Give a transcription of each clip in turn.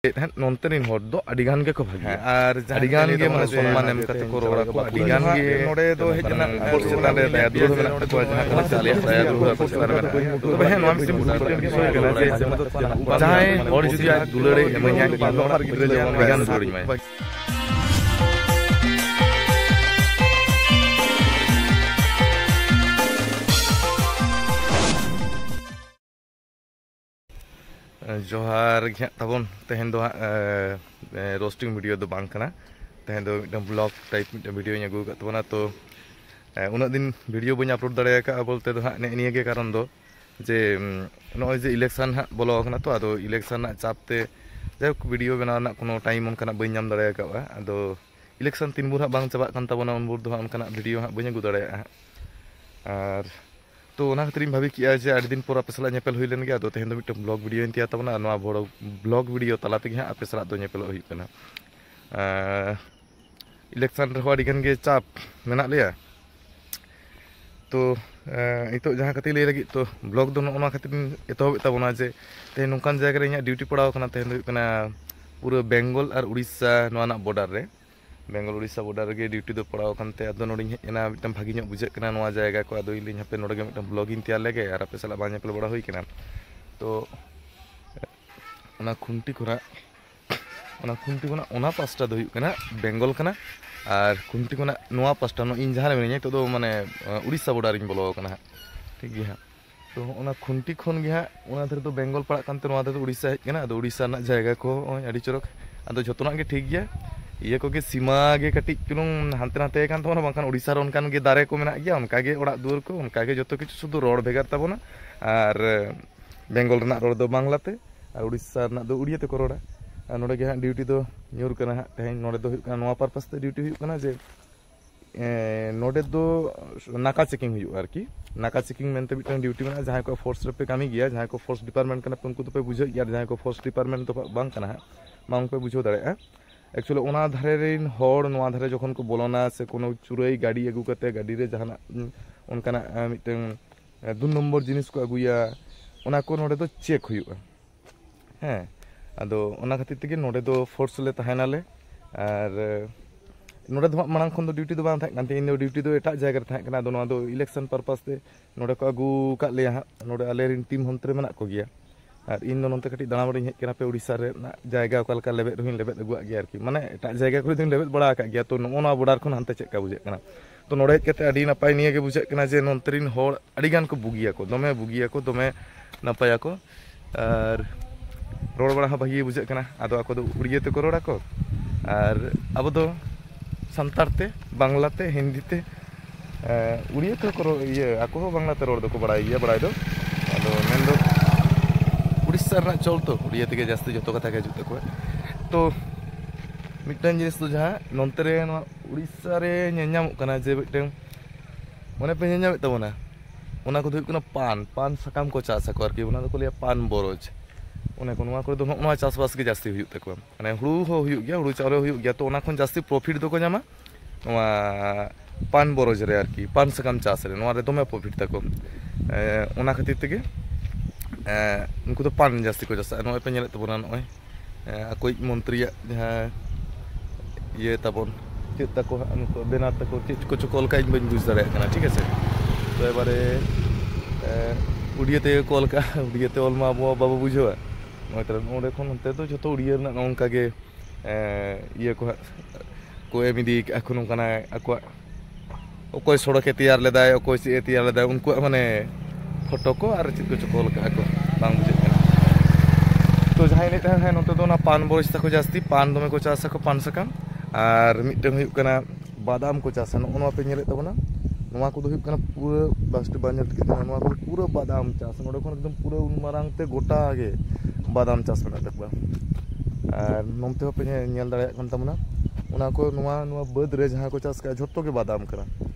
नोंतरिन हर दो अडिगान के को भागी और अडिगान के माने सम्मान एम कते को रोड़ा को अडिगान के नोडे दो हेजना चेतान रे दया दुर मेना को जहां को चालिया दया दुर को चेतान मेना तो बहे नोम सिम बुझते के सोय कना जे जहां हर जुदी आ दुलड़े एमanya के बाहर गिद्रे जेमन अडिगान जोड़ी माय जोहार तबन तेहन दो रोस्टिंग वीडियो दो बांग कना तेहन दो मिटन ब्लॉग टाइप मिटन वीडियो अगू का तबना तो उन दिन वीडियो बन अपलोड दाड़े का बोलते दो ने निये के कारण दो जे नय जे इलेक्शन हा बोलो कना तो आदो इलेक्शन ना चापते जे वीडियो बनाना ना कोनो टाइम उनकना बन नाम दाड़े का आदो इलेक्शन तीन बुर हा बांग चाबा कान तबना उन बुर दो उनकना वीडियो हा बन अगू दाड़े और तो खातिर भाभी किया जे आठ दिन पर आपे नेपेल हुई लेन गया तेहन मिट्टन ब्लॉग वीडियो तैयार तबना बड़ो ब्लॉग वीडियो तलाते हाँ आपे साला नेपेल हुई इलेक्शन रहो अडिगान गे चाप मेना लिया तो नितो जहाँ खातिर लई लगी तो ब्लॉग दो ना खातिर एतहब तबना जे तेहन नोंकान जगह रे ड्यूटी पड़ाव कना तेहन पूरा बेंगल और उड़ीसा बॉर्डर रे बेंगल उड़ीसा बॉर्डर गे ड्यूटी दो पड़ाव कानते अदो नोडिं हेना मिटन भागी ᱧᱚᱜ बुझे कना नोआ जायगा को अदो इलिं हपे नोडे गे मिटन ब्लॉगिंग तैयार लेगे और आपे साला बाñ नेपेल बड़ा हुई कना तो खुंटी कोना पास्टा दो हुई कना बेंगल कना और खुंटी कोना नोआ पास्टा नो इन जहां मेनी तो माने उड़ीसा बॉर्डर इन बोलो कना ठीक गया तो खुंटी खन गे हां धर तो बेंगल पड़ा कानते नोआ दो उड़ीसा हेज कना अदो उड़ीसा ना जायगा को अडी चरक अदो जतोना गे ठीक गया ये को सीमा गे कटी चुलुंग हानते नाते कान तबना बांखान उड़ीसा रे उनकान गे दारे को मेना गया उनका गे ओड़ा दुआर को उनका गे जतो किछु शुधु रोड भेगार तबना और बेंगल रना रोड दो बांग्लाते और उड़ीसा रना दो उड़िया ते को रोड़ा और नोडे गे हां ड्यूटी दो न्यूर कना हां तेहन नोडे दो हुई कना नोआ पर्पस ते ड्यूटी हुई कना जे नोडे दो नाका चेकिंग हुई आरकी नाका चेकिंग मेनते मिटन ड्यूटी मेना जहां को फोर्स रे पे कामी गया जहां को फोर्स डिपार्टमेंट कना उनको तो पे बुझे गया जहां को फोर्स डिपार्टमेंट तो बांग कना हां मांग पे बुझो दाड़े एक्चुअली ओना धारे रेन होड़ नोआ धारे जखन को बोलोना से कोनो चुरई गाड़ी अगू करते गाड़ी रे जहाना उनकाना मिटन 2 नंबर जिनिस को अगुया ओना को नोडे दो चेक हुआ हैं अदो ओना खातिर तेगे नोडे दो फोर्स ले तहानाले और नोडे दो मांग खन दो ड्यूटी दो बांग थाय कानते इन ड्यूटी दो एटा जायगा रे थाय कना दो नोआ दो इलेक्शन पर्पस ते नोडे को अगू का ले हां नोडे आले रिन टीम हंतरे मेना को गया और इन नोते कटी दाणाबड़ी हेज कना पे उड़ीसा रे जायगा ओका लेबेद रहिन लेबेद अगुआ गया आरकी माने एटा जायगा को दिन लेबेद बड़ा का गया तो नोना बॉर्डर खन हानते चेक का बुझे कना तो नोडे हेज कते अडी नपाय निये गे बुझे कना जे नोंतरिन होड़ अडी गान को बुगिया को दोमे नपाया को और रोड बड़ा भागी बुझे कना आदो ako do उड़िया ते को रोड़ा को और अब दो संतार ते बांग्ला ते हिंदी ते उड़िया ते को ये ako बांग्ला ते रोड दो को बड़ाई ये बड़ाई दो आदो मेन दो उड़ीसा रना चल तो उड़िया तेगे जास्ती जो कथा के जुते को तो मिटन जिनिस तो जहां नोंते रे उड़ीसा रे नेኛम कना जे मिटन मने पे नेኛम तबना ओना को दुक पान सकाम को चास को आरकी ओना को लिया पान बरोज ओने को नोआ को दो नोआ चासबास के जास्ती हुई तको माने हुड़ू हो हुई गया हुड़ू चावले हुई गया तो ओना खन जास्ती प्रॉफिट दो को जामा नोआ पान बरोज रे आरकी पान सकाम चास रे नोआ रे दोमे प्रॉफिट तको ओना खातिर तेगे उनको तो पान जास्ती को जासा नोय पे नेले तबना नोय अकोई मंत्री जहां ये तबन चेत तको उनको बेना तको चेत को कॉल का बन बुझ दाड़े कना ठीक है तो एबारे उड़िया ते कॉल का उड़िया ते ओलमा बाबू बुझवा नोय नोडे खन नते तो जतो उड़िया ना नोंका गे ये को एमिदी एखन नोंकाना अको ओकोय सड़क तैयार लेदाय ओकोय से तैयार लेदाय उनको माने फोटो को और चित को कॉल का को बांग बुझे तो जहां ने तहन नोते दो ना पान बरोज तको जास्ती पान दमे को चास को पान सकाम और मिटन हुई कना बादाम को चास नोआ पे नेले तबना नोआ को दो हुई कना पूरा बास्ट बांजर के नोआ को पूरा बादाम चास नोडे खन एकदम पूरा उन मारांग ते गोटा गे बादाम चास मेना तकबा और नोमते पे नेल दाड़े कन तमना ओना को नोआ बद रे जहां को चास का झोटो के बादाम करा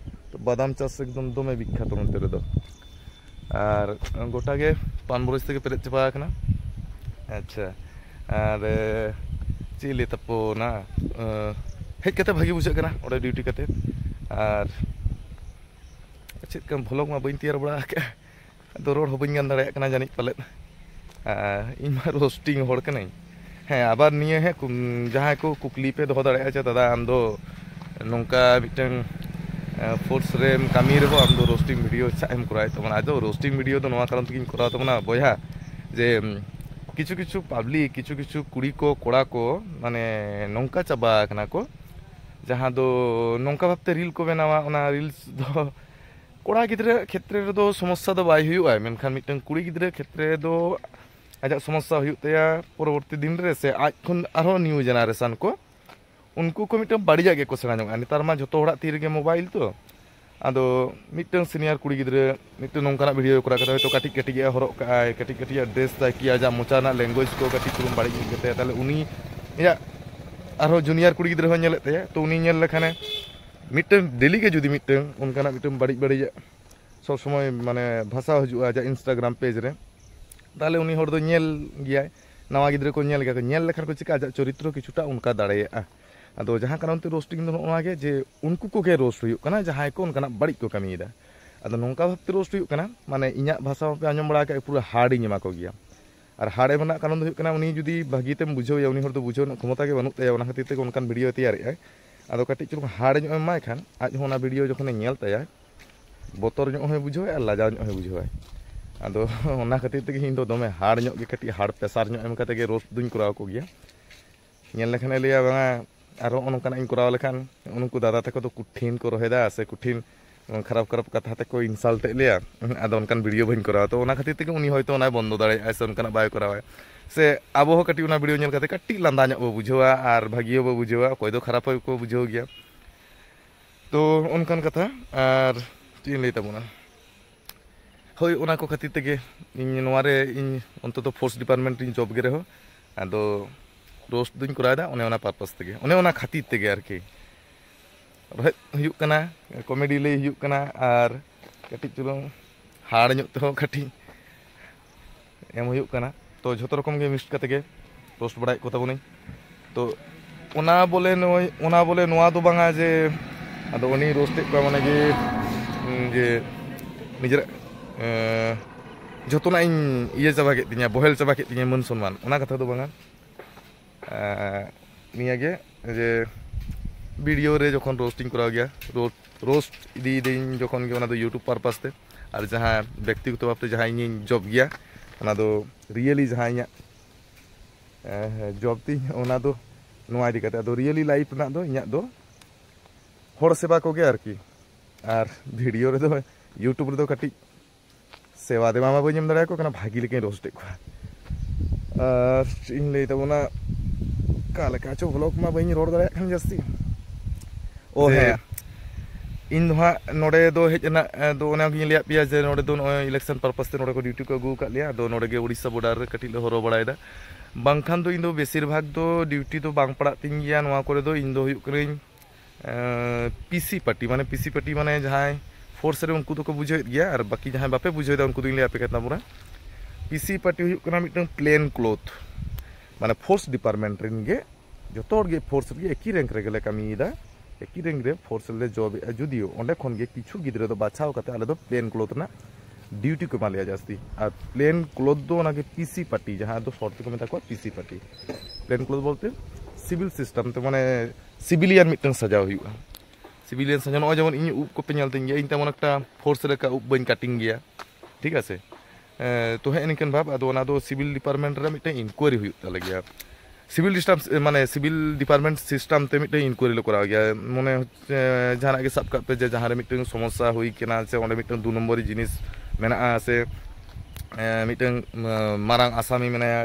तो बादाम चास एकदम दोमे विख्यात नोते रे दो और गोटा के पान बरोज ते पेरे चबा कना अच्छा और चिली तपो ना हेज कते भागी बुझे कना ओडे ड्यूटी कते और चेत कम भलॉग मा बइन तैयार बड़ा के दो रोड हो बइन गान दाड़े कना जानि पाले इन मा रोस्टिंग होड़ कनाई ᱦᱮᱸ ᱟᱵᱟᱨ ᱱᱤᱭᱟᱹ ᱡᱟᱦᱟᱸᱭ ᱠᱚ ᱠᱩᱠᱞᱤ ᱯᱮ ᱫᱚᱦᱚ ᱫᱟᱲᱮᱭᱟᱜᱼᱟ ᱡᱮ ᱫᱟᱫᱟ ᱟᱢ ᱫᱚ ᱱᱚᱝᱠᱟ ᱢᱤᱫᱴᱟᱝ ᱯᱷᱳᱨᱥ ᱨᱮᱢ ᱠᱟᱹᱢᱤ ᱨᱮᱦᱚᱸ ᱟᱢ ᱫᱚ ᱨᱳস্টিং ᱵᱷᱤᱰᱤᱭᱳ ᱪᱟᱜ ᱮᱢ ᱠᱚᱨᱟᱣ ᱛᱟᱵᱚᱱᱟ ᱟᱫᱚ ᱨᱳস্টিং ᱵᱷᱤᱰᱤᱭᱳ ᱫᱚ ᱱᱚᱣᱟ ᱠᱟᱨᱚᱱ ᱛᱮᱜᱮᱧ ᱠᱚᱨᱟᱣ ᱛᱟᱵᱚᱱᱟ ᱵᱚᱭᱦᱟ ᱡᱮ ᱠᱤᱪᱷᱩ ᱠᱤᱪᱷু ᱯᱟᱵᱽᱞᱤᱠ ᱠᱤᱪᱷᱩ ᱠᱤᱪᱷু ᱠᱩᱲᱤ ko ᱠᱚᱲᱟ ko ᱢᱟᱱᱮ ᱱᱚᱝᱠᱟ ᱪᱟᱵᱟ ᱟᱠᱟᱱᱟ ᱠᱚ ᱡᱟᱦᱟᱸ ᱫᱚ ᱱᱚᱝᱠᱟ ᱵᱷᱟᱵᱛᱮ ᱨᱤᱞ ᱠᱚ ᱵᱮᱱᱟᱣᱟ ᱚᱱᱟ ᱨᱤᱞᱥ ᱫᱚ ᱠᱚᱲᱟ ᱜᱤᱫᱽᱨᱟᱹ ᱠᱷᱮᱛᱨᱮ ᱨᱮᱫᱚ ᱥᱚᱢᱚᱥᱥᱟ ᱫᱚ ᱵᱟᱭ ᱦᱩᱭᱩᱜᱼᱟ ᱢᱮᱱᱠᱷᱟन ᱢᱤᱫᱴᱟᱝ ᱠᱩᱲᱤ ᱜᱤᱫᱽᱨᱟᱹ ᱠᱷᱮᱛᱨᱮ ᱫᱚ ᱟᱡᱟᱜ ᱥᱚᱢᱚᱥᱥᱟ ᱦᱩᱭᱩᱜ ᱛᱟᱭᱟ ᱯᱚᱨᱚᱵᱚᱨᱛᱤ ᱫᱤᱱ ᱨᱮ ᱥᱮ ᱟᱡ ᱠᱷᱚᱱ ᱟᱨᱦᱚᱸ ᱱᱤᱭᱩ ᱡᱮᱱᱟᱨᱮᱥᱚᱱ ko उनको को मिट्टन बाड़िया गे को सेड़ा ᱧᱚᱜᱼᱟ ᱱᱮᱛᱟᱨ ᱢᱟ ᱡᱚᱛᱚ ᱦᱚᱲᱟᱜ ᱛᱤ ᱨᱮᱜᱮ ᱢᱳᱵᱟᱭᱤल ᱛᱚ ᱟᱫᱚ ᱢᱤᱫᱴᱟᱝ ᱥᱤᱱᱤᱭᱟᱨ ᱠᱩᱲᱤ ᱜᱤᱫᱽᱨᱟᱹ ᱢᱤᱫᱴᱟᱝ ᱱᱚᱝᱠᱟᱱᱟᱜ ᱵᱷᱤᱰᱤᱭᱳ ᱠᱚᱨᱟᱣ ᱠᱟᱛᱮ ᱦᱚᱭᱛᱚ ᱠᱟᱹᱴᱤᱡ ᱠᱟᱹᱴᱤᱡ ᱮ ᱦᱚᱨᱚᱜ ᱠᱟᱜᱼᱟᱭ ᱠᱟᱹᱴᱤᱡ ᱠᱟᱹᱴᱤᱡ ᱰᱨᱮᱥ ᱛᱟᱭ ᱠᱤ ᱟᱡᱟᱜ ᱢᱚᱪᱟ ᱨᱮᱱᱟᱜ ᱞᱮᱝᱜᱩᱭᱮᱡ ᱠᱚ ᱠᱟᱹᱴᱤᱡ ᱪᱩᱞᱩᱝ ᱵᱟᱹᱲᱤᱡ ᱧᱚᱜ ᱜᱮᱛᱟᱭᱟ ᱛᱟᱦᱞᱮ ᱩᱱᱤ ᱤᱧᱟᱹᱜ ᱟᱨᱦᱚᱸ ᱡᱩᱱᱤᱭᱟᱨ ᱠᱩᱲᱤ ᱜᱤᱫᱽᱨᱟᱹ ᱦᱚᱸ ᱧᱮᱞᱮᱫ ᱛᱟᱭᱟ ᱛᱚ ᱩᱱᱤ ᱧᱮᱞ ᱞᱮᱠᱷᱟᱱᱮ ᱢᱤᱫᱴᱟᱝ ᱰᱮᱞᱤ ᱜᱮ ᱡᱩᱫᱤ ᱢᱤᱫᱴᱟᱝ ᱚᱱᱠᱟᱱᱟᱜ ᱢᱤᱫᱴᱟᱝ ᱵᱟᱹᱲᱤᱡ ᱵᱟᱹᱲᱤᱡ ᱥᱚᱵ ᱥᱚᱢᱚᱭ ᱢᱟᱱᱮ ᱵᱷᱟᱥᱟᱣ ᱦᱤᱡᱩᱜᱼᱟ ᱟᱡᱟᱜ ᱤᱱᱥᱴᱟᱜᱨᱟᱢ ᱯᱮᱡᱽ ᱨᱮ তাহলে উনি হড় ᱫᱚ ᱧᱮᱞ ᱜᱮᱭᱟᱭ ᱱᱟᱣᱟ ᱜᱤᱫᱽᱨᱟᱹ ᱠᱚ ᱧᱮᱞ ᱜᱮᱭᱟ ᱧᱮᱞ ᱞᱮᱠᱷᱟᱱ ᱠᱚ ᱪᱤᱠᱟ ᱟᱡᱟᱜ ᱪᱚᱨᱤᱛᱨᱚ ᱠᱤᱪᱷᱩᱴᱟ ᱚᱱᱠᱟ ᱫᱟᱲᱮᱭᱟᱜᱼᱟ ᱟᱫᱚ ᱡᱟᱦᱟᱸ ᱠᱟᱨᱚᱱ ᱛᱮ ᱨᱳস্টিং ᱫᱚ ᱱᱚᱜᱼᱚ ᱱᱚᱣᱟ ᱜᱮ ᱡᱮ ᱩᱱᱠᱩ ᱠᱚᱜᱮ ᱨᱳস্ট ᱦᱩᱭᱩᱜ ᱠᱟᱱᱟ ᱡᱟᱦᱟᱸᱭ ᱠᱚ ᱚᱱᱠᱟᱱᱟᱜ ᱵᱟᱹᱲᱤᱡ ᱠᱚ ᱠᱟᱹᱢᱤᱭᱮᱫᱟ ᱟᱫᱚ ᱱᱚᱝᱠᱟ ᱵᱷᱟᱵᱛᱮ ᱨᱳস্ট ᱦᱩᱭᱩᱜ ᱠᱟᱱᱟ ᱢᱟᱱᱮ ᱤᱧᱟᱹᱜ ᱵᱷᱟষᱟ ᱯᱮ ᱟᱸᱡᱚᱢ ᱵᱟᱲᱟ ᱠᱟᱜ ᱯᱩᱨᱟᱹ ᱦᱟᱲᱤᱧ ᱮᱢᱟ ᱠᱚ ᱜᱮᱭᱟ ᱟᱨ ᱦᱟᱲ ᱮᱢ ᱨᱮᱱᱟᱜ ᱠᱟᱨᱚᱱ ᱫᱚ ᱦᱩᱭᱩᱜ ᱠᱟᱱᱟ ᱩᱱᱤ ᱡᱩᱫᱤ ᱵᱷᱟᱹᱜᱤᱛᱮᱢ ᱵᱩᱡᱷᱟᱹᱣᱮᱭᱟ ᱩᱱᱤ ᱦᱚᱲ ᱫᱚ ᱵᱩᱡᱷᱟᱹᱣ ᱨᱮᱱᱟᱜ ᱠᱷᱚᱢᱚᱛᱟ ᱜᱮ ᱵᱟᱹᱱᱩᱜ ᱛᱟᱭᱟ ᱚᱱᱟ ᱠᱷᱟᱹᱛᱤᱨ ᱛᱮᱜᱮ ᱚᱱᱠᱟᱱ ᱵᱷᱤᱰᱤᱭᱳ ᱛᱮᱭᱟᱨᱮᱜᱼᱟᱭ ᱟᱫᱚ ᱠᱟᱹᱴᱤᱡ ᱪᱩᱞᱩᱝ ᱦᱟᱲ ᱧᱚᱜ ᱮᱢ ᱮᱢᱟᱭ ᱠᱷᱟᱱ ᱟᱡ ᱦᱚᱸ ᱚᱱᱟ ᱵᱷᱤᱰᱤᱭᱳ ᱡᱚᱠᱷᱚᱱᱮ ᱧᱮᱞ ᱛᱟᱭᱟ ᱵᱚᱛᱚᱨ ᱧᱚᱜ ᱦᱚᱸᱭ ᱵᱩᱡᱷᱟᱹᱣᱟ ᱟᱨ ᱞᱟᱡᱟᱣ ᱧᱚᱜ ᱦᱚᱸᱭ ᱵᱩᱡᱷᱟᱹᱣᱟ ᱟᱫᱚ ᱚᱱᱟ ᱠᱷᱟᱹᱛᱤᱨ ᱛᱮᱜᱮ ᱤᱧ ᱫᱚ ᱫᱚᱢᱮ ᱦᱟᱲ ᱧᱚᱜ ᱜᱮ ᱠᱟᱹᱴᱤᱡ ᱦᱟᱲ ᱯᱮᱥᱟᱨ ᱧᱚᱜ ᱮᱢ ᱠᱟᱛᱮ ᱜᱮ ᱨᱳস্ট ᱫᱩᱧ ᱠᱚᱨᱟᱣ ᱠᱚ ᱜᱮᱭᱟ ᱧᱮᱞ ᱞᱮᱠᱷᱟᱱᱮ ᱞᱟᱹᱭᱟ ᱵᱟᱝᱟ ᱟᱨᱦᱚᱸ ᱱᱚᱝᱠᱟᱱᱟᱜ ᱤᱧ ᱠᱚᱨᱟᱣ ᱞᱮᱠᱷᱟᱱ ᱩᱱᱠᱩ ᱫᱟᱫᱟ ᱛᱟᱠᱚ ᱫᱚ ᱠᱩᱴᱷᱤᱱ ᱠᱚ ᱨᱚᱦᱮᱫᱟ ᱥᱮ ᱠᱩᱴᱷᱤᱱ ᱠᱷᱟᱨᱟᱯ ᱠᱷᱟᱨᱟᱯ ᱠᱟᱛᱷᱟ ᱛᱮᱠᱚ ᱤᱱᱥᱟᱞᱴ ᱮᱫ ᱞᱮᱭᱟ ᱟᱫᱚ ᱚᱱᱠᱟᱱ ᱵᱷᱤᱰᱤᱭᱳ ᱵᱟᱹᱧ ᱠᱚᱨᱟᱣᱟ ᱛᱚ ᱚᱱᱟ ᱠᱷᱟᱹᱛᱤᱨ ᱛᱮᱜᱮ ᱩᱱᱤ ᱦᱚᱭᱛᱚ ᱚᱱᱟᱭ ᱵᱚᱱᱫᱚ ᱫᱟᱲᱮᱭᱟᱜᱼᱟ ᱥᱮ ᱚᱱᱠᱟᱱᱟᱜ ᱵᱟᱭ ᱠᱚᱨᱟᱣᱟ ᱥᱮ ᱟᱵᱚ ᱦᱚᱸ ᱠᱟᱹᱴᱤᱡ ᱚᱱᱟ ᱵᱷᱤᱰᱤᱭᱳ ᱧᱮᱞ ᱠᱟᱛᱮ ᱠᱟᱹᱴᱤᱡ ᱞᱟᱸᱫᱟ ᱧᱚᱜ ᱵᱚ ᱵᱩᱡᱷᱟᱹᱣᱟ ᱟᱨ ᱵᱷᱟᱹᱜᱤ ᱦᱚᱸ ᱵᱚ ᱵᱩᱡᱷᱟᱹᱣᱟ ᱚᱠᱚᱭ ᱫᱚ ᱠᱷᱟᱨᱟᱯ ᱦᱚᱸᱠᱚ ᱵᱩᱡᱷᱟᱹᱣ ᱜᱮᱭᱟ ᱛᱚ ᱚᱱᱠᱟᱱ ᱠᱟᱛᱷᱟ ᱟᱨ ᱪᱮᱫ ᱤᱧ ᱞᱟᱹᱭ ᱛᱟᱵᱚᱱᱟ ᱦᱳᱭ ᱚᱱᱟ ᱠᱚ ᱠᱷᱟᱹᱛᱤᱨ ᱛᱮᱜᱮ ᱤᱧ ᱱᱚᱣᱟᱨᱮ ᱤᱧ ᱚᱱᱛᱚᱛᱚ ᱯᱷᱳᱨᱥ ᱰᱤᱯᱟᱨᱴᱢᱮন্ᱴ ᱨᱤᱧ ᱡᱚᱵ ᱜᱮ ᱨᱮᱦᱚᱸ ᱟᱫᱚ ᱨᱳস্ট ᱫᱩᱧ ᱠᱚᱨᱟᱣᱮᱫᱟ ᱚᱱᱮ ᱚᱱᱟ ᱯᱟᱨᱯᱟᱥ ᱛᱮᱜᱮ ᱚᱱᱮ ᱚᱱᱟ ᱠᱷᱟᱹᱛᱤᱨ ᱛᱮᱜᱮ ᱟᱨᱠᱤ ᱨᱚᱦᱮᱫ ᱦᱩᱭᱩᱜ ᱠᱟᱱᱟ ᱠᱚᱢᱮᱰᱤ ᱞᱟᱹᱭ ᱦᱩᱭᱩᱜ ᱠᱟᱱᱟ ᱟᱨ ᱠᱟᱹᱴᱤᱡ ᱪᱩᱞᱩᱝ ᱦᱟᱲ ᱧᱚᱜ ᱛᱮᱦᱚᱸ ᱠᱟᱹᱴᱤᱡ ᱮᱢ ᱦᱩᱭᱩᱜ ᱠᱟᱱᱟ ᱛᱚ ᱡᱷᱚᱛᱚ ᱨᱚᱠᱚᱢ ᱜᱮ ᱢᱤᱠᱥ ᱠᱟᱛᱮ ᱜᱮ ᱨᱳস্ট ᱵᱟᱲᱟᱭᱮᱫ ᱠᱚ ᱛᱟᱵᱚᱱᱟᱹᱧ ᱛᱚ ᱚᱱᱟ ᱵᱚᱞᱮ ᱱᱚᱣᱟ ᱫᱚ ᱵᱟᱝᱟ ᱡᱮ ᱟᱫᱚ ᱩᱱᱤ ᱨᱳস্টেᱫ ᱠᱚᱣᱟ ᱢᱟᱱᱮ ᱡᱮ ᱱᱤᱡᱮᱨᱟᱜ ᱡᱚᱛᱚᱱᱟᱜ ᱤᱧ ᱤᱭᱟᱹ ᱪᱟᱵᱟ ᱠᱮᱫ ᱛᱤᱧᱟ ᱵᱚᱦᱮᱞ ᱪᱟᱵᱟ ᱠᱮᱫ ᱛᱤᱧᱟ ᱢᱟᱹᱱ ᱥᱚᱱᱢᱟᱱ ᱚᱱᱟ ᱠᱟᱛᱷᱟ ᱫᱚ ᱵᱟᱝᱟ ᱱᱤᱭᱟᱹᱜᱮ ᱡᱮ ভিডিও রে যখন রোস্টিং করা গিয়া রোস্ট ইদিয়েদিন যখন গিয়ে ওনা ইউটিউব পারপাস তে আর যাহা ব্যক্তিগত ভাবতে যাহা ইᱧ জব গিয়া ওনা রিয়েলি যাহা ইᱧᱟᱹᱜ জব ᱛᱤᱧ ᱚᱱᱟ ᱫᱚ ᱱᱚᱣᱟ ᱤᱫᱤ ᱠᱟᱛᱮ ᱟᱫᱚ রিয়েলি লাইফ ᱨᱮᱱᱟᱜ ᱫᱚ ᱤᱧᱟᱹᱜ ᱫᱚ ᱦᱚᱲ ᱥᱮᱵᱟ ᱠᱚᱜᱮ ᱟᱨᱠᱤ ᱟᱨ ᱵᱷᱤᱰᱤᱭᱳ ᱨᱮᱫᱚ ᱤᱭᱩᱴᱩᱵᱽ ᱨᱮᱫᱚ ᱠᱟᱹᱴᱤᱡ ᱥᱮᱵᱟ ᱫᱮᱣᱟ ᱢᱟ ᱵᱟᱹᱧ ᱮᱢ ᱫᱟᱲᱮᱭᱟᱠᱚ ᱠᱟᱱᱟ ᱵᱷᱟᱹᱜᱤ ᱞᱮᱠᱟᱧ ᱨᱳস্টেᱫ ᱠᱚᱣᱟ ᱟᱨ ᱪᱮᱫ ᱤᱧ ᱞᱟᱹᱭ ᱛᱟᱵᱚᱱᱟ ᱚᱠᱟ ᱞᱮᱠᱟ ᱪᱚ ᱵᱞᱚᱜ ᱢᱟ ᱵᱟᱹᱧ ᱨᱚᱲ ᱫᱟᱲᱮᱭᱟᱜ ᱠᱟᱱ ᱡᱟᱹᱥᱛᱤ ᱳ ᱦᱮᱸ ᱤᱧ ᱫᱚ ᱦᱟᱸᱜ ᱱᱚᱰᱮ ᱫᱚ ᱦᱮᱡ ᱨᱮᱱᱟᱜ ᱫᱚ ᱚᱱᱟᱜᱤᱧ ᱞᱟᱹᱭᱟᱫ ᱯᱮᱭᱟ ᱡᱮ ᱱᱚᱰᱮ ᱫᱚ ᱱᱚᱜᱼᱚᱭ ᱤᱞᱮᱠᱥᱚᱱ ᱯᱟᱨᱯᱟᱥ ᱛᱮ ᱱᱚᱰᱮ ᱠᱚ ᱰᱤᱭᱩᱴᱤ ᱠᱚ ᱟᱹᱜᱩ ᱟᱠᱟᱫ ᱞᱮᱭᱟ ᱟᱫᱚ ᱱᱚᱰᱮ ᱜᱮ ᱩᱲᱤᱥᱥᱟ ᱵᱚর্ডার ᱨᱮ ᱠᱟᱹᱴᱤᱡ ᱞᱮ ᱦᱚᱨᱚ ᱵᱟᱲᱟᱭᱮᱫᱟ ᱵᱟᱝᱠᱷᱟᱱ ᱫᱚ ᱤᱧ ᱫᱚ ᱵᱮᱥᱤᱨ ᱵᱷᱟᱜᱽ ᱫᱚ ᱰᱤᱭᱩᱴᱤ ᱫᱚ ᱵᱟᱝ ᱯᱟᱲᱟᱜ ᱛᱤᱧ ᱜᱮᱭᱟ ᱱᱚᱣᱟ ᱠᱚᱨᱮ ᱫᱚ ᱤᱧ ᱫᱚ ᱦᱩᱭᱩᱜ ᱠᱟᱹᱱᱟᱹᱧ পিসি পার্টি মানে যাহাই ফোর্স রে উনকু দোকো বুঝাইত গিয়া আর বাকি যাহাই বাপে বুঝাইদা উনকু দিন লে আপে কাতনা পুরা পিসি পার্টি হুᱭᱩᱜ ᱠᱟᱱᱟ ᱢᱤᱫᱴᱟᱝ প্লেন ক্লথ মানে ফোর্স ডিপার্টমেন্ট ᱨᱮᱱ ᱜᱮ ᱡᱚᱛᱚ ᱦᱚᱲ ᱜᱮ ᱯᱷᱳᱨᱥ ᱨᱮ ᱮᱠᱤ ᱨᱮᱝᱠ ᱨᱮᱜᱮ ᱞᱮ ᱠᱟᱹᱢᱤᱭᱮᱫᱟ ᱮᱠᱤ ᱨᱮᱝᱠ ᱨᱮ ᱯᱷᱳর্স ᱨᱮ ᱡᱚᱵ ᱡᱩᱫᱤও ᱚᱸᱰᱮ ᱠᱷᱚᱱ ᱜᱮ ᱠᱤᱪᱷᱩ ᱜᱤᱫᱽᱨᱟᱹ ᱫᱚ ᱵᱟᱪᱷᱟᱣ ᱠᱟᱛᱮ ᱟᱞᱮ ᱫᱚ প্লেন ক্লথ ᱨᱮᱱᱟᱜ ডিউটি ᱠᱚ ᱮᱢᱟ ᱞᱮᱭᱟ ᱡᱟᱹᱥᱛᱤ ᱟᱨ প্লেন ক্লথ ᱫᱚ ᱚᱱᱟᱜᱮ ᱯᱤᱥᱤ ᱯᱟর্টি ᱡᱟᱦᱟᱸ ᱫᱚ ᱥᱚᱨᱴ ᱛᱮᱠᱚ ᱢᱮᱛᱟ ᱠᱚᱣᱟ ᱯᱤᱥি ᱯᱟর্টি প্লেন ক্লথ বলতে সিভিল সিস্টেম তে মানে সিভিলিয়ান মিটᱟᱝ সাজাও ᱦᱩᱭᱩᱜᱼᱟ সিভিলিয়ান সাজানো নয় যেমন ইᱧ উব ᱠᱚᱯᱮ ᱧᱮᱞ ᱛᱤᱧ ᱜᱮᱭᱟ ᱤᱧ তেমন একটা ফোর্স রেখা উব বাᱹᱧ কাটিং গᱮᱭᱟ ঠিক আছে তো হ্যাঁ নিকন ভাব ᱟᱫᱚ ᱚᱱᱟ ᱫᱚ সিভিল ডিপার্টমেন্ট ᱨᱮ মিটᱟᱝ ইনকোয়ারি ᱦᱩᱭᱩᱜ ᱛᱟᱞᱮ ᱜᱮᱭᱟ সিভিল সিস্টেম মানে সিভিল ডিপার্টমেন্ট সিস্টেম তে মিটᱟᱝ ইনকোয়ারি লে করাও ᱜᱮᱭᱟ মনে হচ্ছে জাহানা গে সাব কাপে যে জাহারে মিটাᱝ সমস্যা হুই কেনা সে ওনে মিটᱟᱝ 2 নম্বরি জিনিস মেনাᱜᱼᱟ ᱥᱮ মিটᱟᱝ মারাং আসামি মেনায়া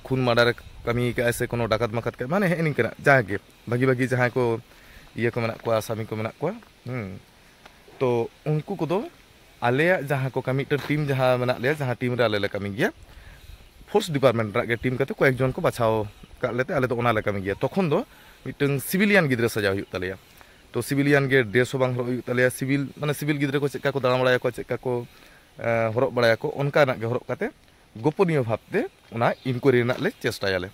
খুন মার্ডার কামি ᱠᱟᱜᱼᱟ ᱥᱮ কোনো ডাকাত মাকাত ᱠᱟᱜᱼᱟ মানে হ্যাঁ নিকনা জাগে ভাগি ভাগি জাহাই কো ইয়ে को मेना कोआ आसामी को मेना कोआ तो उनको को दो आले जहाँ को कमी टीम जहाँ मेना ले जहाँ टीम रे आले ले कमी गया फोर्स डिपार्टमेंट रे टीम कते कोएक जन को बाछाव का लेते आले तो ओना ले कमी गया तखन दो मिटन सिविलियन गिद्रे सजा हुई तलेया तो सिविलियन गे ड्रेस बांग हरो हुई तलेया सिविल माने सिविल गिद्रे को चेका को दाड़ा बड़ाया को चेका को हरक बड़ाया को उनका ना गे हरक कते गोपनीय भाबते ओना इनक्वायरी ना ले चेष्टायाले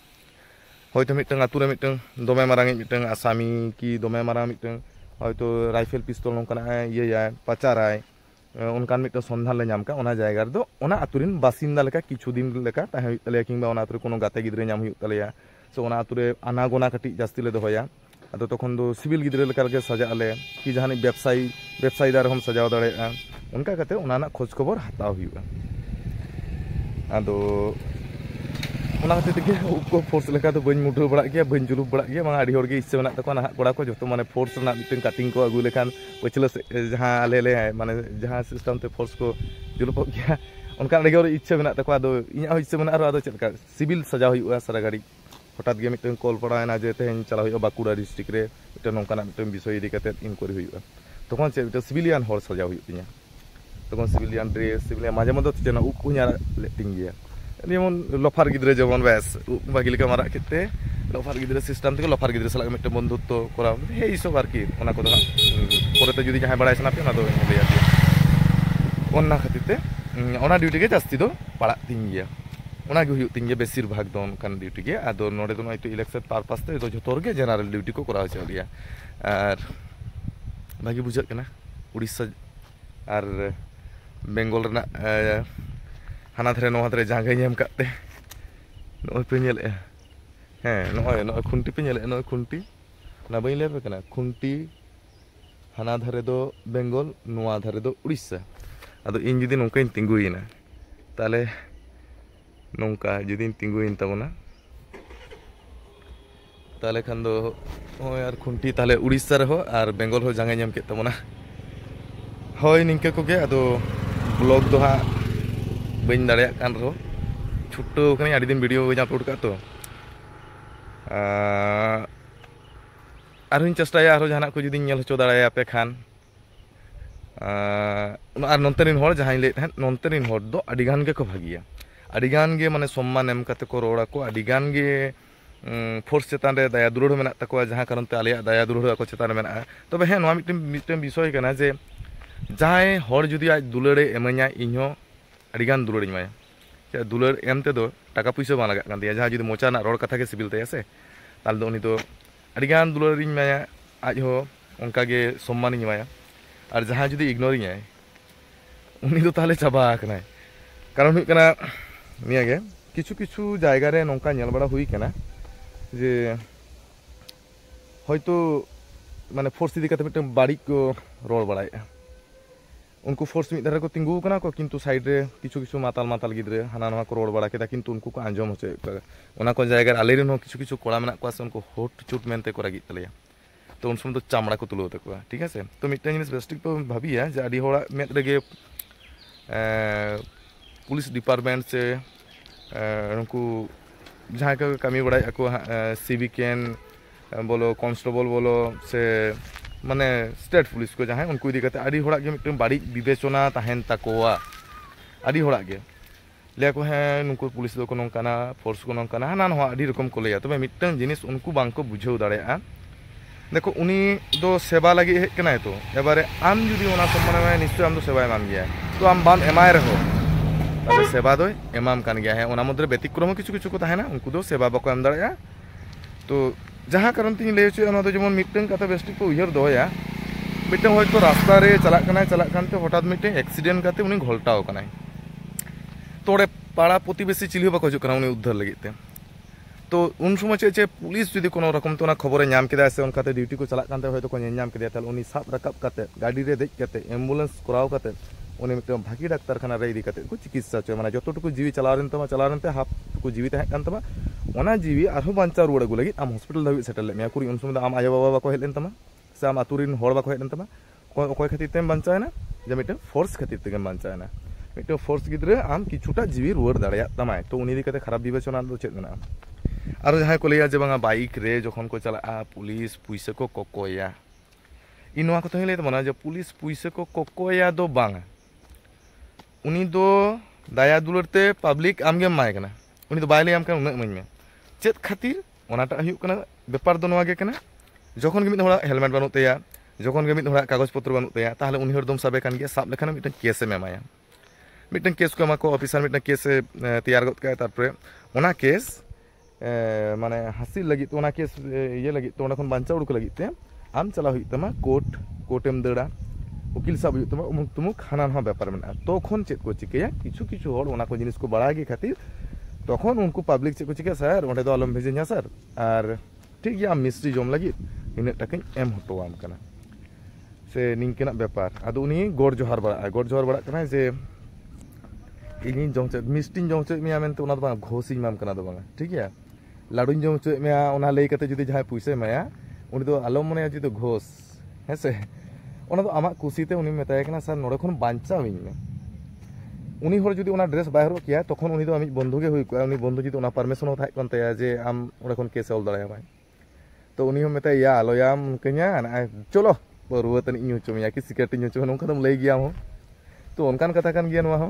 হয়তো মিটং আতুরে মিটং দমে মারাঙে মিটং আসামি কি দমে মারা মিটং হয়তো রাইফেল পিস্তল নংকানা ইয়ে পাচারায় ᱚᱱᱠᱟᱱ ᱢᱤᱫᱴᱟᱝ ᱥᱚন্ধাᱱ ᱞᱮ ᱧᱟᱢ ᱠᱟᱜ ᱚᱱᱟ ᱡᱟᱭᱜᱟ ᱨᱮᱫᱚ ᱚᱱᱟ ᱟᱛᱳ ᱨᱮᱱ ᱵᱟᱥᱤᱱᱫᱟ ᱞᱮᱠᱟ ᱠᱤᱪᱷᱩ ᱫᱤᱱ ᱞᱮᱠᱟ ᱛᱟᱦᱮᱸ ᱦᱩᱭᱩᱜ ᱛᱟᱞᱮᱭᱟ, ᱠᱤᱝᱵᱟ ᱚᱱᱟ ᱟᱛᱳ ᱨᱮ কোনো ᱜᱟᱛᱮ ᱜᱤᱫᱽᱨᱟᱹ ᱧᱟᱢ ᱦᱩᱭᱩᱜ ᱛᱟᱞᱮᱭᱟ, ᱥᱮ ᱚᱱᱟ ᱟᱛᱳ ᱨᱮ ᱟᱱᱟᱜোᱱᱟ ᱠᱟᱹᱴᱤᱡ ᱡᱟᱹᱥᱛᱤ ᱞᱮ ᱫᱚᱦᱚᱭᱟ᱾ ᱟᱫᱚ ᱛᱚᱠᱷᱚᱱ ᱫᱚ ᱥᱤᱵᱤᱞ ᱜᱤᱫᱽᱨᱟᱹ ᱞᱮᱠᱟ ᱜᱮ ᱥᱟᱡᱟᱜ ᱟᱞᱮ, ᱠᱤ ᱡᱟᱦᱟᱱᱤᱡ ᱵᱮᱵᱽᱥᱟᱭᱤᱫᱟ ᱨᱮᱦᱚᱸᱢ ᱥᱟᱡᱟᱣ ᱫᱟᱲᱮᱭᱟᱜᱼᱟ, ᱚᱱᱠᱟ ᱠᱟᱛᱮ ᱚᱱᱟ ᱨᱮᱱᱟᱜ ᱠᱷᱳᱡᱽ ᱠᱷᱚᱵᱚᱨ ᱦᱟᱛᱟᱣ ᱦᱩᱭᱩᱜᱼᱟ᱾ ᱟᱫᱚ ᱚᱱᱟ ᱠᱷᱟᱹᱛᱤᱨ ᱛᱮᱜᱮ ᱩᱵ ᱠᱚ ᱯᱷᱳᱨᱥ ᱞᱮᱠᱟ ᱫᱚ ᱵᱟᱹᱧ ᱢᱩᱴᱷᱟᱹᱣ ᱵᱟᱲᱟᱜ ᱜᱮᱭᱟ, ᱵᱟᱹᱧ ᱡᱩᱞᱩᱯ ᱵᱟᱲᱟᱜ ᱜᱮᱭᱟ, ᱵᱟᱝ ᱟᱹᱰᱤ ᱦᱚᱲᱜᱮ ᱤᱪᱪᱷᱟᱹ ᱢᱮᱱᱟᱜ ᱛᱟᱠᱚᱣᱟ ᱱᱟᱦᱟᱜ ᱠᱚᱲᱟ ᱠᱚ ᱡᱚᱛᱚ ᱢᱟᱱᱮ ᱯᱷᱳᱨᱥ ᱨᱮᱱᱟᱜ ᱢᱤᱫᱴᱟᱝ ᱠᱟᱴᱤᱝ ᱠᱚ ᱟᱹᱜᱩ ᱞᱮᱠᱷᱟᱱ ᱯᱟᱹᱪᱷᱞᱟᱹ ᱥᱮᱫ ᱡᱟᱦᱟᱸ ᱟᱞᱮ ᱞᱮ ᱢᱟᱱᱮ ᱡᱟᱦᱟᱸ ᱥᱤᱥᱴᱮᱢ ᱛᱮ ᱯᱷᱳᱨᱥ ᱠᱚ ᱡᱩᱞᱩᱯᱚᱜ ᱜᱮᱭᱟ ᱚᱱᱠᱟᱱ ᱟᱹᱰᱤ ᱦᱚᱲ ᱤᱪᱪᱷᱟᱹ ᱢᱮᱱᱟᱜ ᱛᱟᱠᱚᱣᱟ᱾ ᱟᱫᱚ ᱤᱧᱟᱹᱜ ᱦᱚᱸ ᱤᱪᱪᱷᱟᱹ ᱢᱮᱱᱟᱜᱼᱟ ᱟᱨᱚ, ᱟᱫᱚ ᱪᱮᱫ ᱞᱮᱠᱟ ᱥᱤᱵᱤᱞ ᱥᱟᱡᱟᱣ ᱦᱩᱭᱩᱜᱼᱟ ᱥᱟᱨᱟ ᱜᱷᱟᱹᱲᱤᱡ᱾ ᱦᱚᱴᱟᱛ ᱜᱮ ᱢᱤᱫᱴᱟᱝ ᱠᱚᱞ ᱯᱟᱲᱟᱣᱮᱱᱟ ᱡᱮ ᱛᱮᱦᱮᱧ ᱪᱟᱞᱟᱣ ᱦᱩᱭᱩᱜᱼᱟ ᱵᱟᱸᱠᱩᱲᱟ ᱰᱤᱥᱴᱨᱤᱠ ᱨᱮ ᱢᱤᱫᱴᱟᱝ ᱱᱚᱝᱠᱟᱱᱟᱜ ᱢᱤᱫᱴᱟᱝ ᱵᱤᱥᱚᱭ ᱤᱫᱤ ᱠᱟᱛᱮ ᱤᱱᱠᱩᱭᱟᱨᱤ ᱦᱩᱭᱩᱜᱼᱟ, ᱛᱚᱠᱷᱚᱱ ᱪᱮᱫ ᱢᱤᱫᱴᱟᱝ ᱥᱤᱵᱤᱞᱤᱭᱟᱱ ᱦᱚᱲ ᱥᱟᱡᱟᱣ ᱦᱩᱭᱩᱜ ᱛᱤᱧᱟ᱾ ᱛᱚᱠᱷᱚᱱ ᱥᱤᱵᱤᱞᱤᱭᱟᱱ ᱰᱨᱮᱥ, ᱥᱤᱵᱤᱞᱤᱭᱟᱱ ᱢᱟঝে মধ্যে ᱪᱮᱫ ᱩᱵ ᱠᱚᱧ ᱟᱨᱟᱜ ᱞᱮᱫ ᱛᱤᱧ ᱜᱮᱭᱟ, ᱡᱮᱢᱚᱱ ᱞᱚᱯᱷᱟᱨ ᱜᱤᱫᱽᱨᱟᱹ ᱡᱮᱢᱚᱱ ᱵᱮᱥ ᱩᱵ ᱵᱷᱟᱹᱜᱤ ᱞᱮᱠᱟ ᱢᱟᱨᱟᱜ ᱠᱮᱫ ᱛᱮ ᱞᱚᱯᱷᱟর ᱜᱤᱫᱽᱨᱟᱹ ᱥᱤᱥᱴᱮᱢ ᱛᱮᱜᱮ ᱞᱚᱯᱷᱟর ᱜᱤᱫᱽᱨᱟᱹ ᱥᱟᱞᱟᱜ ᱢᱤᱫᱴᱟᱝ ᱵᱚᱱᱫᱷᱩᱛᱛᱚ ᱠᱚᱨᱟᱣ ᱮᱭ ᱥᱚᱵ ᱟᱨᱠᱤ, ᱚᱱᱟ ᱠᱚᱫᱚ ᱦᱟᱸᱜ ᱯᱚᱨᱮᱛᱮ ᱡᱩᱫᱤ ᱡᱟᱦᱟᱸᱭ ᱵᱟᱲᱟᱭ ᱥᱟᱱᱟ ᱯᱮᱭᱟ ᱚᱱᱟ ᱫᱚ ᱞᱟᱹᱭᱟ ᱯᱮᱭᱟ᱾ ᱚᱱᱟ ᱠᱷᱟᱹᱛᱤᱨ ᱛᱮ ᱚᱱᱟ ᱰᱤᱭᱩᱴᱤ ᱜᱮ ᱡᱟᱹᱥᱛᱤ ᱫᱚ ᱯᱟᱲᱟᱜ ᱛᱤᱧ ᱜᱮᱭᱟ, ᱚᱱᱟᱜᱮ ᱦᱩᱭᱩᱜ ᱛᱤᱧ ᱜᱮᱭᱟ ᱵᱮᱥᱤᱨ ᱵᱷᱟᱜᱽ ᱫᱚ ᱚᱱᱠᱟᱱ ᱰᱤᱭᱩᱴᱤ ᱜᱮ᱾ ᱟᱫᱚ ᱱᱚᱰᱮ ᱫᱚ ᱱᱚᱜᱼᱚᱭ ᱛᱚ ᱤᱞᱮᱠᱥᱚᱱ ᱯᱟᱨᱯᱟᱥ ᱛᱮ ᱡᱚᱛᱚ ᱦᱚᱲᱜᱮ ᱡᱮᱱᱟᱨᱮᱞ ᱰᱤᱭᱩᱴᱤ ᱠᱚ ᱠᱚᱨᱟᱣ ᱦᱚᱪᱚ ᱞᱮᱭᱟ, ᱟᱨ ᱵᱷᱟᱹᱜᱤ ᱵᱩᱡᱷᱟᱹᱜ ᱠᱟᱱᱟ ᱩᱲᱤᱥᱥᱟ ᱟᱨ ᱵᱮᱝᱜᱚᱞ ᱨᱮᱱᱟᱜ ᱦᱟᱱᱟ ᱫᱷᱟᱨᱮ ᱱᱚᱣᱟ ᱫᱷᱟᱨᱮ ᱡᱟᱸᱜᱟᱧ ᱮᱢ ᱠᱟᱫ ᱛᱮ ᱱᱚᱜᱼᱚᱭ ᱯᱮ ᱧᱮᱞᱮᱫᱼᱟ, ᱦᱮᱸ ᱱᱚᱜᱼᱚᱭ ᱠᱷᱩᱱᱴᱤ ᱯᱮ ᱧᱮᱞᱮᱫᱼᱟ, ᱱᱚᱜᱼᱚᱭ ᱠᱷᱩᱱᱴᱤ, ᱚᱱᱟ ᱵᱟᱹᱧ ᱞᱟᱹᱭ ᱟᱯᱮ ᱠᱟᱱᱟ ᱠᱷᱩᱱᱴᱤ, ᱦᱟᱱᱟ ᱫᱷᱟᱨᱮ ᱫᱚ ᱵᱮᱝᱜᱚᱞ, ᱱᱚᱣᱟ ᱫᱷᱟᱨᱮ ᱫᱚ ᱩᱲᱤᱥᱥᱟ᱾ ᱟᱫᱚ ᱤᱧ ᱡᱩᱫᱤ ᱱᱚᱝᱠᱟᱧ ᱛᱤᱸᱜᱩᱭᱮᱱᱟ, ᱛᱟᱦᱚᱞᱮ ᱱᱚᱝᱠᱟ ᱡᱩᱫᱤᱧ ᱛᱤᱸᱜᱩᱭᱮᱱ ᱛᱟᱵᱚᱱᱟ, ᱛᱟᱦᱚᱞᱮ ᱠᱷᱟᱱ ᱫᱚ ᱱᱚᱜᱼᱚᱭ ᱟᱨ ᱠᱷᱩᱱᱴᱤ ᱛᱟᱦᱚᱞᱮ ᱩᱲᱤᱥᱥᱟ ᱨᱮᱦᱚᱸ ᱟᱨ ᱵᱮᱝᱜᱚᱞ ᱦᱚᱸ ᱡᱟᱸᱜᱟᱧ ᱮᱢ ᱠᱮᱫ ᱛᱟᱵᱚᱱᱟ᱾ ᱦᱳᱭ ᱱᱤᱝᱠᱟᱹ ᱠᱚᱜᱮ, ᱟᱫᱚ ᱵᱞᱚᱜ ᱫᱚ ᱦᱟᱸᱜ ᱵᱟᱹᱧ ᱫᱟᱲᱮᱭᱟᱜ ᱠᱟᱱ ᱨᱮᱦᱚᱸ ᱪᱷᱩᱴᱟᱹᱣ ᱠᱟᱹᱱᱟᱹᱧ, ᱟᱹᱰᱤ ᱫᱤᱱ ᱵᱷᱤᱰᱤᱭᱳ ᱵᱟᱹᱧ ᱟᱯᱞᱳᱰ ᱠᱟᱜᱼᱟ ᱛᱚ, ᱟᱨᱦᱚᱸᱧ ᱪᱮᱥᱴᱟᱭᱟ ᱟᱨᱦᱚᱸ ᱡᱟᱦᱟᱱᱟᱜ ᱠᱚ ᱡᱩᱫᱤᱧ ᱧᱮᱞ ᱦᱚᱪᱚ ᱫᱟᱲᱮᱭᱟᱯᱮ ᱠᱷᱟᱱ, ᱟᱨ ᱱᱚᱱᱛᱮ ᱨᱮᱱ ᱦᱚᱲ ᱡᱟᱦᱟᱸᱧ ᱞᱟᱹᱭᱮᱫ ᱛᱟᱦᱮᱸᱫ, ᱱᱚᱱᱛᱮ ᱨᱮᱱ ᱦᱚᱲ ᱫᱚ ᱟᱹᱰᱤ ᱜᱟᱱ ᱜᱮᱠᱚ ᱵᱷᱟᱹᱜᱤᱭᱟ, ᱟᱹᱰᱤ ᱜᱟᱱ ᱜᱮ ᱢᱟᱱᱮ ᱥᱚᱢᱢᱟᱱ ᱮᱢ ᱠᱟᱛᱮ ᱠᱚ ᱨᱚᱲᱟᱠᱚ, ᱟᱹᱰᱤ ᱜᱟᱱ ᱜᱮ ᱯᱷᱳᱨᱥ ᱪᱮᱛᱟᱱ ᱨᱮ ᱫᱟᱭᱟ ᱫᱩᱞᱟᱹᱲ ᱦᱚᱸ ᱢᱮᱱᱟᱜ ᱛᱟᱠᱚᱣᱟ, ᱡᱟᱦᱟᱸ ᱠᱟᱨᱚᱱ ᱛᱮ ᱟᱞᱮᱭᱟᱜ ᱫᱟᱭᱟ ᱫᱩᱞᱟᱹᱲ ᱦᱚᱸ ᱟᱠᱚ ᱪᱮᱛᱟᱱ ᱨᱮ ᱢᱮᱱᱟᱜᱼᱟ᱾ ᱛᱚᱵᱮ ᱦᱮᱸ ᱱᱚᱣᱟ ᱢᱤᱫᱴᱮᱱ ᱵᱤᱥᱚᱭ ᱠᱟᱱᱟ ᱡᱮ ᱡᱟᱦᱟᱸᱭ ᱦᱚᱲ ᱡᱩᱫᱤ ᱟᱡ ᱫᱩᱞᱟᱹᱲᱮ ᱮᱢᱟᱹᱧᱟ, ᱤᱧᱦᱚᱸ ᱟᱹᱰᱤᱜᱟᱱ ᱫᱩᱞᱟᱹᱲᱤᱧ ᱮᱢᱟᱭᱟ᱾ ᱪᱮᱫ ᱫᱩᱞᱟᱹᱲ ᱮᱢ ᱛᱮᱫᱚ ᱴᱟᱠᱟ ᱯᱩᱭᱥᱟᱹ ᱵᱟᱝ ᱞᱟᱜᱟᱜ ᱠᱟᱱ ᱛᱟᱭᱟ, ᱡᱟᱦᱟᱸᱭ ᱡᱩᱫᱤ ᱢᱚᱪᱟ ᱨᱮᱱᱟᱜ ᱨᱚᱲ ᱠᱟᱛᱷᱟ ᱜᱮ ᱥᱤᱵᱤᱞ ᱛᱟᱭᱟ ᱥᱮ, ᱛᱟᱦᱚᱞᱮ ᱫᱚ ᱩᱱᱤ ᱫᱚ ᱟᱹᱰᱤᱜᱟन ᱫᱩᱞᱟᱹᱲᱤᱧ ᱮᱢᱟᱭᱟ, ᱟᱡ ᱦᱚᱸ ᱚᱱᱠᱟᱜᱮ ᱥᱚᱢᱢᱟᱱᱤᱧ ᱮᱢᱟᱭᱟ᱾ ᱟᱨ ᱡᱟᱦᱟᱸᱭ ᱡᱩᱫᱤ ᱤᱜᱱᱳᱨᱤᱧᱟᱭ, ᱩᱱᱤ ᱫᱚ ᱛᱟᱦᱚᱞᱮ ᱪᱟᱵᱟ ᱟᱠᱟᱱᱟᱭ᱾ ᱠᱟᱨᱚᱱ ᱦᱩᱭᱩᱜ ᱠᱟᱱᱟ ᱱᱤᱭᱟᱹᱜᱮ, ᱠᱤᱪᱷᱩ ᱠᱤᱪᱷᱩ ᱡᱟᱭᱜᱟ ᱨᱮ ᱱᱚᱝᱠᱟ ᱧᱮᱞ ᱵᱟᱲᱟ ᱦᱩᱭ ᱠᱟᱱᱟ ᱡᱮ হয়তো মানে ফোর্স ইদি কাতে মিটটাং বাড়ি কো রড় বাড়ায়েগᱼᱟ, उनको फोर्स मिद धारे को तिंगू कना को, किंतु साइड रे किछु किछु माताल माताल गिद्रे हाना नवा को रोड बड़ा केदा, किंतु उनको को आंजम होचे ओना को जायगा आले रेन हो किछु किछु कोड़ा मेना को से उनको होट चुट मेनते को रागित तलेया, तो उन समय तो चामड़ा को तुलो तकवा। ठीक है, तो मिटटां जिनिस बेस्टिक पे भाबिया जे आडी होड़ा मेद रेगे पुलिस डिपार्टमेंट से उनको जहाँ को कमी बड़ाई को सिविकेन बोलो कॉन्स्टेबल बोलो से माने स्टेट पुलिस को जहाँ उनको इदी करते आड़ी होड़ा के मिटन बाड़ी विवेचना तहन तकोआ, आड़ी होड़ा के लिया को हैं उनको पुलिस दो को नोंकाना फोर्स को नोंकाना हाना नवा आड़ी रकम को लिया। तबे मिटन जिनिस उनको बांग को बुझाव दाड़ेया, देखो उनी दो सेवा लगी हेज कनाय, तो एबारे आम जुदी ओना सम्मान में निश्चय आम दो सेवा एमाम गया, तो आम बाम एमाय रहो तबे सेवा दो एमाम कान गया है। ओना मध्य व्यतिक्रम किछु किछु को तहना, उनको दो सेवा बाको एम दाड़ेया। तो जहाँ कारण तीन लैच जेमन मिट्टन कथा बेस्टिक को उयर दोया, मिट्टन हयतो रास्ता रे चलाते हठात मिट्टन एक्सीडेंट करते उनी घोलटाव कनाय, तो ओडे पाड़ा प्रतिबेशी चिली बाको हजू कना उनी उद्धार लगिते। तो उन समय चे पुलिस जुदी कोनो रकम तो खबर नाम केदा से उनकाते ड्यूटी को चलाक कानते हयतो को नाम केदा, ताहले उनी साब राकाब काते गाड़ी रे देज काते एम्बुलेंस कराव काते उनी मिट्टन भागी डाक्तार खाना रे इदी काते को चिकित्सा चे, माने जतटुकु जीवी चलारेनते हाफ टुकु जीवी तहें कान तमा ओना जीवी आरहो बांचा रुवाड़ आगु लगित आम हॉस्पिटल धाबी सेटल ले मेया कुरी उन समय आम आयो बाबा बाको हेज लेन तमा से आम आतु रिन होड़ बाको हेज लेन तमा, अकय खातिर तेम बांचायना जे मिट्टन फोर्स खातिर तेम बांचायना, मिट्टन फोर्स गिद्रे आम किछुटा जीवी रुवाड़ दाड़ेया तमाय। तो उनी इदी काते खराब विवेचना दो चेद मेना। आरो जहां को लैया जे बांगा बाइक रे जखन को चलाआ पुलिस पुइसा को कोकोया, इ नोआ कथा लैत बना जे पुलिस पुइसा को कोकोया दो बांगा, उनी दो दाया दुलरते पब्लिक आमगे माय कना, उनी दो बाय लैयाम कना उना इमाኝ मे चेद खातिर ओनाटा हुयुग कना बेपार दो नोआ गे कना, जखन गे मिद होड़ा हेलमेट बानु तया, जखन गे मिद होड़ा कागज पत्र बानु तया, ताहले उनी हर दम साबे कान गे साब लेखान मिदन केस एम एमाया, मिदन केस को एमाको ऑफिसर मिदन केस तैयार गद का, तारपरे ओना केस माने हासिल लगी तो ओना केस ये लगी तो ओना खन बांचा उडुक लगी ते आम चला हुई तमा कोर्टेम दड़ा, उकिल साब हुई तमा उमुक तुमुक हाना नहा व्यापार में तखन चेक को चिकैया किछु किछु हर ओना को जिनिस को बड़ा गे खातिर तखन उनको पब्लिक चेक को चिका सर ओंडे दो आलम भेजेኛ सर और ठीक गया मिस्ट्री जम लगी इन टाकाኝ एम हटोआम कना से निंकेना व्यापार आदो उनी गोड़ जोहार बड़ा कना जे इनी जम चे मिस्ट्री जम चे मिया मेनते ओना दो बा घोसिñ माम कना दो बा ठीक गया लाडुñ जम चे मिया ओना लई कते जुदी जहां पैसा माया उनी दो आलम मने जुदी घोस हेसे ओना दो आमा कुसीते उनी मेताय कना सर नोडे खन बांचाविñ में उनी हर जुदी ओना ड्रेस बाय हरो किया तखन उनी दो आमी बंधु गे हुई को उनी बंधु जुदी ओना परमिशन हो थाय कोन तया जे आम ओडे खन केस ऑल दाड़ाया बाय तो उनी हम मेताय या आलोयाम कन्या चलो रुआ तनी ᱧᱩ ᱪᱚᱢᱤᱭᱟ कि सिगरेट ᱧᱩ ᱪᱚᱢ नोंका दम लई गिया हो तो उनकान कथा कान गिया नवा हो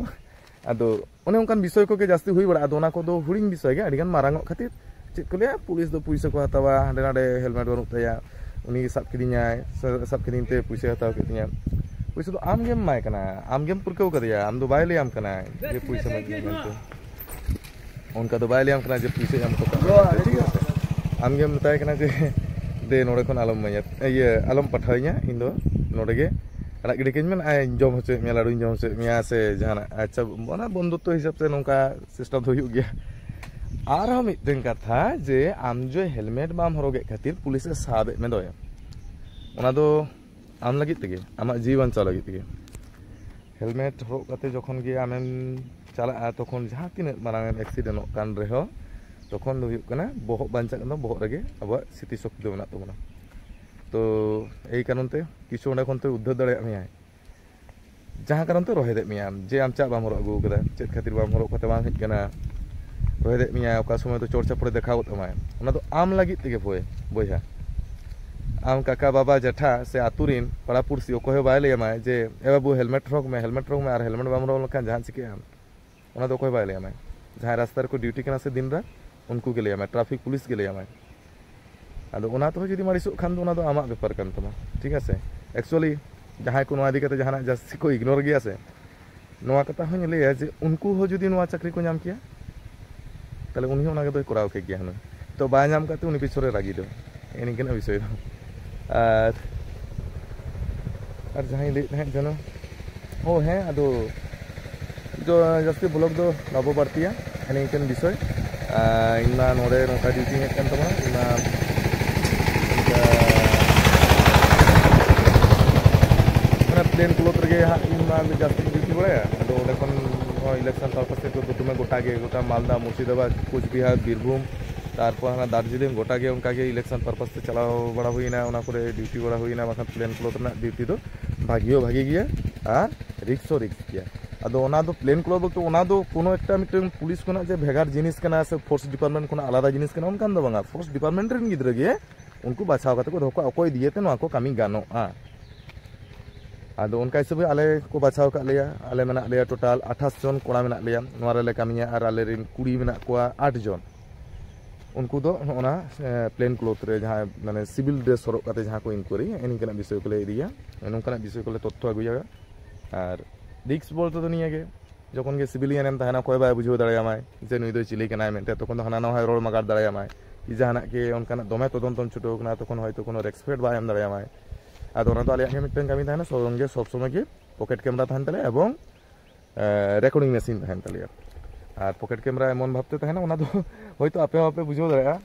आदो ओने उनकान विषय को के जास्ती हुई बड़ा आदो ओना को दो हुडिंग विषय गे अडिगान मारांग खातिर चेक को लिया पुलिस दो पैसा को हतावा हांडे नाडे हेलमेट बनु तया उनी सब किदिኛय सब किदिñ ते पैसा हताव किदिñा पैसा दो आम गेम माय कना आम गेम पुरकौ कदिया आम दो बाय लेयाम कना जे पैसा में उनका दो बाय लेयाम कना जे पैसा आम को ठीक है आम गेम बताय कना जे दे नोडे खन आलम माया ये आलम पठाइया इन दो नोडे गे अड़ा गिडी केन मन आय जम होचे मिया लाडुñ जम होचे मिया से जहाना अच्छा ओना बंधुत्व हिसाब से नोंका सिस्टम तो हुई गया आर हम मिटन कथा जे आम जो हेलमेट बाम हरोगे खातिर पुलिस ए साबे में दोया ओना दो आम लगी तगे आमा जीवन चा लगी तगे हेलमेट हरोग कते जखन गे आमेम चला तखन जहां तिना मारांग एक्सीडेंट कान रहो तखन दो हुई कना बहक बांचा कन बहक रगे अब स्थिति शक्ति दो मेना तबना तो एई कारण ते किछु ओंडे खन ते उद्धार दाड़े मिया जहां कारण ते रोहे दे मिया जे आम चा बाम हरो अगु कदा चेत खातिर बाम हरो कते बाम हेज कना रोहे दे मिया ओका समय तो चोरचा पड़े देखाव तमाय ओना तो आम लगी तगे बोया आम काका बाबा जेठा से आतुरिन पड़ा पुरसी ओको हे बाय लेमाय जे ए बाबू हेलमेट रोग में आर हेलमेट बाम रोग लखान जहां चिके आम ओना तो कोई बाय लेमाय जहां रास्ता को ड्यूटी कना से दिन रा उनको के लिए ट्रैफिक पुलिस के लिए आदो ओना तो जुदी मारिसो खान दो ओना दो आमा व्यापार कान तमा ठीक है एक्चुअली जहां को नोआ दिकते जहां जास्ती को इग्नोर गया से नोआ कथा होኝ लेया जे उनको हो जुदी नोआ चाकरी को नाम किया ताले उनी ओना के दो कराव के गया हन तो बाय नाम काते उनी पिछोरे रागी दो एनी केना विषय दो और जहां ले है जनो हो है आदो जो जास्ती ब्लॉग दो बाबो बारतिया एनी केन विषय इना नोडे नोका ड्यूटी हेज कान तमा इना प्लेन क्लोथ रगे इना जास्ती ड्यूटी बड़ा आदो ओडे खन इलेक्शन पर्पस से तो तुमे गोटा गे गोटा मालदा मुर्शिदाबाद कुचबिहार बीरभूम तारपर हाना दार्जिलिंग गोटा गे उनका गे इलेक्शन पर्पस से चलाव बड़ा हुईना ओना करे ड्यूटी बड़ा हुईना बाखा प्लेन क्लोथ ना ड्यूटी दो भागियो भागी गया और रिक्स गया आदो ओना दो प्लेन क्लोथ तो ओना दो कोनो एकटा मिटन पुलिस कोना जे भेगार जिनिस कना से फोर्स डिपार्टमेंट कोना आलादा जिनिस कना उनकान दो बांगा फोर्स डिपार्टमेंट रेन गिद्रा गे उनको बचाव कते को धोको अकोय दिएते नोआ को कामी गानो आदो उनका हिसाब आले को बचाव का लिया आले मेना लिया टोटल 28 जन कोड़ा मेना लिया नोआ रे कामिया और आले रिन कुड़ी मेना कोआ 8 जन उनको दो ओना प्लेन क्लोथ रे जहां माने सिविल ड्रेस हरो कते जहां को इनक्वायरी एनिकना विषय को ले दिया नोंकाना विषय को ले तथ्य अगुया और रिक्स बोलते तो नहीं है जखन के सिविलियन एम तहना कोई बाय बुझो दाड़ायामाय जे नुई दो चिली कनाय मेनते तखन दो हाना नहाय रोड मागार दाड़ायामाय कि जहाना के उनकाना दमे तदंतन छुटो कना तखन हयतो कोनो रेस्पेक्ट बाय एम दाड़ायामाय आदो ओना तो आले के मिटन कामी तहना सोंगे सब समय के पॉकेट कैमरा तहन तले एवं रेकर्डिंग मशीन तहन तले और पॉकेट कैमरा एमन भाबते तहना ओना दो हयतो आपे बुझो दाड़ाया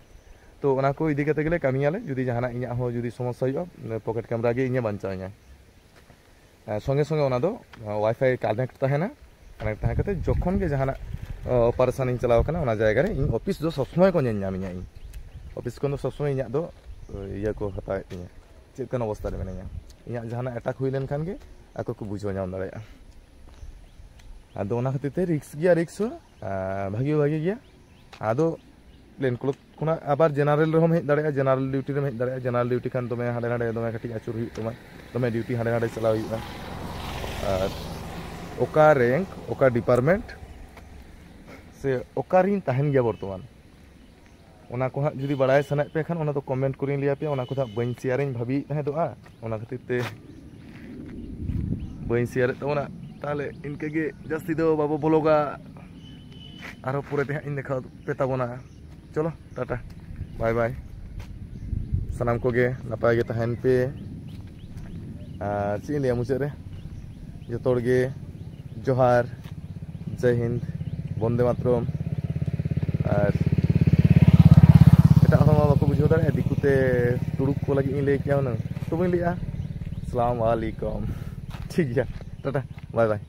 तो ओना को इदी कते गेले कामियाले जुदी जहाना इnya हो जुदी समस्या हुआ पॉकेट कैमरा गे इnya बांचाइया संगे संगे ओना दो वाईफाई कनेक्ट तहना कनेक्ट तहन कते जखन के जहाना ऑपरेशन इन चलाव कना ओना जायगा रे इन ऑफिस दो सब समय को नामिया इन ऑफिस को सब समय इnya दो इया को हताय तिया चेक कन अवस्था रे मेनिया इnya जहाना अटैक हुई लेन खान के आको को बुझो नाम दाड़ाया आदो ओना खातिर ते रिक्स भागी गया आदो प्लेन क्लोथ कोना आबार जनरल रे हम हेज दाड़ाया जनरल ड्यूटी रे हेज दाड़ाया जनरल ड्यूटी खान तमे हाडे हाडे तमे कटी आचुर हुई तमे ड्यूटी हाडे हाडे चलाव हुई और ओका रैंक ओका डिपार्टमेंट से ओका रिन तहन गया बर्तमान ओना को जुदी बड़ाय सनाय पे खान ओना तो कमेंट करिन लिया पे ओना को बइन शेयरिंग भाबी तहे दोआ ओना खातिर ते बइन शेयर तो ओना ताले इनके गे जास्ती दो बाबू ब्लॉगा आरो पूरे ते इन देखा पे ताबोना चलो टाटा बाय बाय सानाम को गे नपाय गे तहन पे ची लिया मुचाद रे जोतो हड़ गे जोहार जय हिंद बंदे मातरम और एटा हमा बाको बुझाव दाड़े दिकुते तुड़ुक को लगी लई किया तो बई लैया अस्सलाम वालेकुम ठीक गया टाटा बाय बाय।